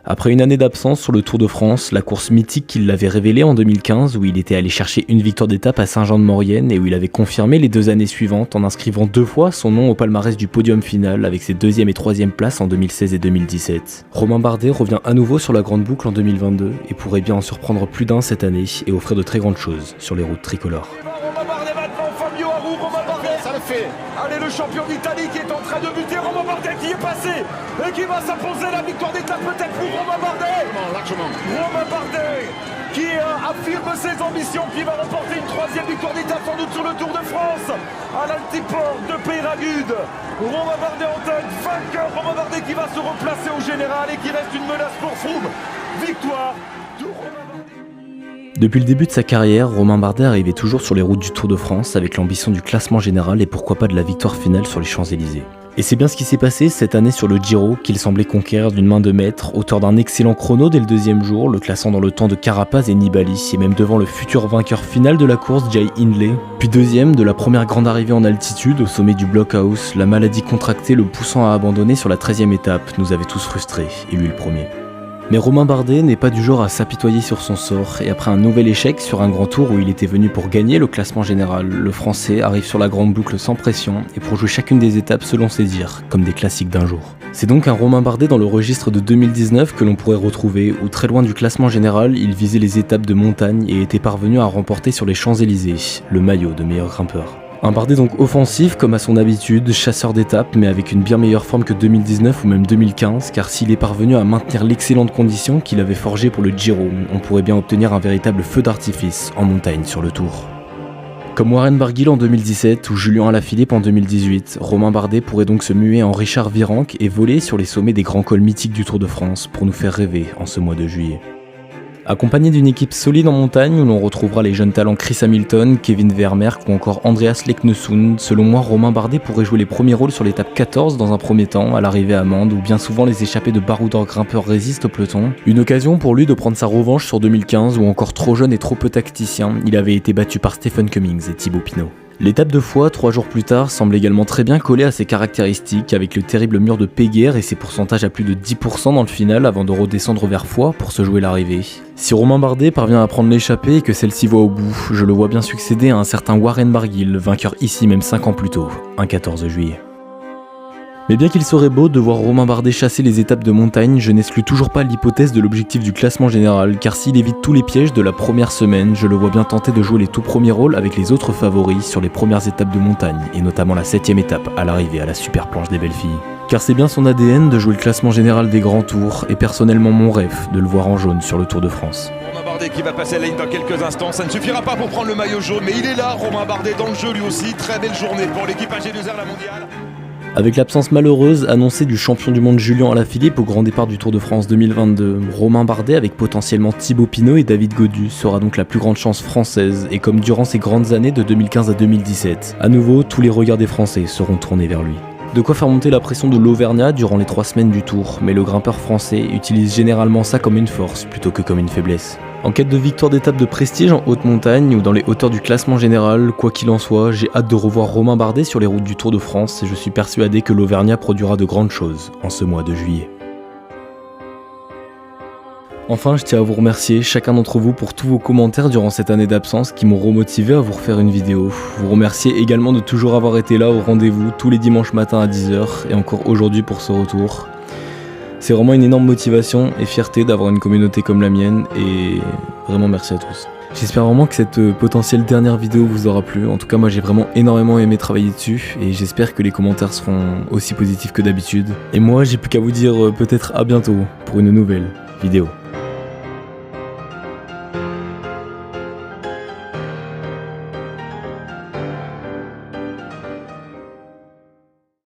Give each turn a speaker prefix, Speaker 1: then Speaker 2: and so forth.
Speaker 1: Après une année d'absence sur le Tour de France, la course mythique qu'il l'avait révélée en 2015 où il était allé chercher une victoire d'étape à Saint-Jean-de-Maurienne et où il avait confirmé les 2 années suivantes en inscrivant 2 fois son nom au palmarès du podium final avec ses 2e et 3e places en 2016 et 2017. Romain Bardet revient à nouveau sur la grande boucle en 2022 et pourrait bien en surprendre plus d'un cette année et offrir de très grandes choses sur les routes tricolores.
Speaker 2: Romain Bardet maintenant, Fabio Aru, Romain Bardet, ça le fait. Allez, le champion d'Italie qui est en train de buter, Romain Bardet qui est passé et qui va s'imposer la victoire d'étape peut-être pour Romain Bardet. Largement. Romain Bardet qui affirme ses ambitions, qui va remporter une 3e victoire d'étape sans doute sur le Tour de France à l'Altiport de Peyragudes. Romain Bardet en tête, vainqueur, Romain Bardet qui va se replacer au général et qui reste une menace pour Froome. Victoire de Romain Bardet.
Speaker 1: Depuis le début de sa carrière, Romain Bardet arrivait toujours sur les routes du Tour de France avec l'ambition du classement général et pourquoi pas de la victoire finale sur les Champs-Élysées. Et c'est bien ce qui s'est passé cette année sur le Giro qu'il semblait conquérir d'une main de maître, auteur d'un excellent chrono dès le 2e jour, le classant dans le temps de Carapaz et Nibali, et même devant le futur vainqueur final de la course, Jay Hindley. Puis 2e de la première grande arrivée en altitude au sommet du Blockhouse, la maladie contractée le poussant à abandonner sur la 13e étape, nous avait tous frustrés, et lui le premier. Mais Romain Bardet n'est pas du genre à s'apitoyer sur son sort, et après un nouvel échec sur un grand tour où il était venu pour gagner le classement général, le Français arrive sur la grande boucle sans pression et pour jouer chacune des étapes selon ses dires, comme des classiques d'un jour. C'est donc un Romain Bardet dans le registre de 2019 que l'on pourrait retrouver, où très loin du classement général, il visait les étapes de montagne et était parvenu à remporter sur les Champs-Élysées, le maillot de meilleur grimpeur. Un Bardet donc offensif comme à son habitude, chasseur d'étapes mais avec une bien meilleure forme que 2019 ou même 2015 car s'il est parvenu à maintenir l'excellente condition qu'il avait forgée pour le Giro, on pourrait bien obtenir un véritable feu d'artifice en montagne sur le Tour. Comme Warren Barguil en 2017 ou Julien Alaphilippe en 2018, Romain Bardet pourrait donc se muer en Richard Virenque et voler sur les sommets des grands cols mythiques du Tour de France pour nous faire rêver en ce mois de juillet. Accompagné d'une équipe solide en montagne où l'on retrouvera les jeunes talents Chris Hamilton, Kevin Vermeerk ou encore Andreas Leknesund, selon moi Romain Bardet pourrait jouer les premiers rôles sur l'étape 14 dans un premier temps, à l'arrivée à Mende où bien souvent les échappées de baroudeurs grimpeurs résistent au peloton. Une occasion pour lui de prendre sa revanche sur 2015 où encore trop jeune et trop peu tacticien, il avait été battu par Stephen Cummings et Thibaut Pinot. L'étape de Foix, 3 jours plus tard, semble également très bien collée à ses caractéristiques, avec le terrible mur de Péguerre et ses pourcentages à plus de 10% dans le final avant de redescendre vers Foix pour se jouer l'arrivée. Si Romain Bardet parvient à prendre l'échappée et que celle-ci va au bout, je le vois bien succéder à un certain Warren Barguil, vainqueur ici même 5 ans plus tôt, un 14 juillet. Mais bien qu'il serait beau de voir Romain Bardet chasser les étapes de montagne, je n'exclus toujours pas l'hypothèse de l'objectif du classement général, car s'il évite tous les pièges de la première semaine, je le vois bien tenter de jouer les tout premiers rôles avec les autres favoris sur les premières étapes de montagne, et notamment la 7e étape à l'arrivée à la super planche des belles filles. Car c'est bien son ADN de jouer le classement général des grands tours, et personnellement mon rêve de le voir en jaune sur le Tour de France.
Speaker 2: Romain Bardet qui va passer la ligne dans quelques instants, ça ne suffira pas pour prendre le maillot jaune, mais il est là, Romain Bardet dans le jeu lui aussi, très belle journée pour l'équipe AG2R La Mondiale.
Speaker 1: Avec l'absence malheureuse annoncée du champion du monde Julien Alaphilippe au grand départ du Tour de France 2022, Romain Bardet avec potentiellement Thibaut Pinot et David Gaudu sera donc la plus grande chance française et comme durant ces grandes années de 2015 à 2017, à nouveau tous les regards des Français seront tournés vers lui. De quoi faire monter la pression de l'Auvergnat durant les 3 semaines du Tour, mais le grimpeur français utilise généralement ça comme une force plutôt que comme une faiblesse. En quête de victoire d'étape de prestige en haute montagne ou dans les hauteurs du classement général, quoi qu'il en soit, j'ai hâte de revoir Romain Bardet sur les routes du Tour de France et je suis persuadé que l'Auvergnat produira de grandes choses en ce mois de juillet. Enfin, je tiens à vous remercier chacun d'entre vous pour tous vos commentaires durant cette année d'absence qui m'ont remotivé à vous refaire une vidéo. Vous remercier également de toujours avoir été là au rendez-vous tous les dimanches matins à 10h et encore aujourd'hui pour ce retour. C'est vraiment une énorme motivation et fierté d'avoir une communauté comme la mienne et vraiment merci à tous. J'espère vraiment que cette potentielle dernière vidéo vous aura plu. En tout cas, moi j'ai vraiment énormément aimé travailler dessus et j'espère que les commentaires seront aussi positifs que d'habitude. Et moi, j'ai plus qu'à vous dire peut-être à bientôt pour une nouvelle vidéo.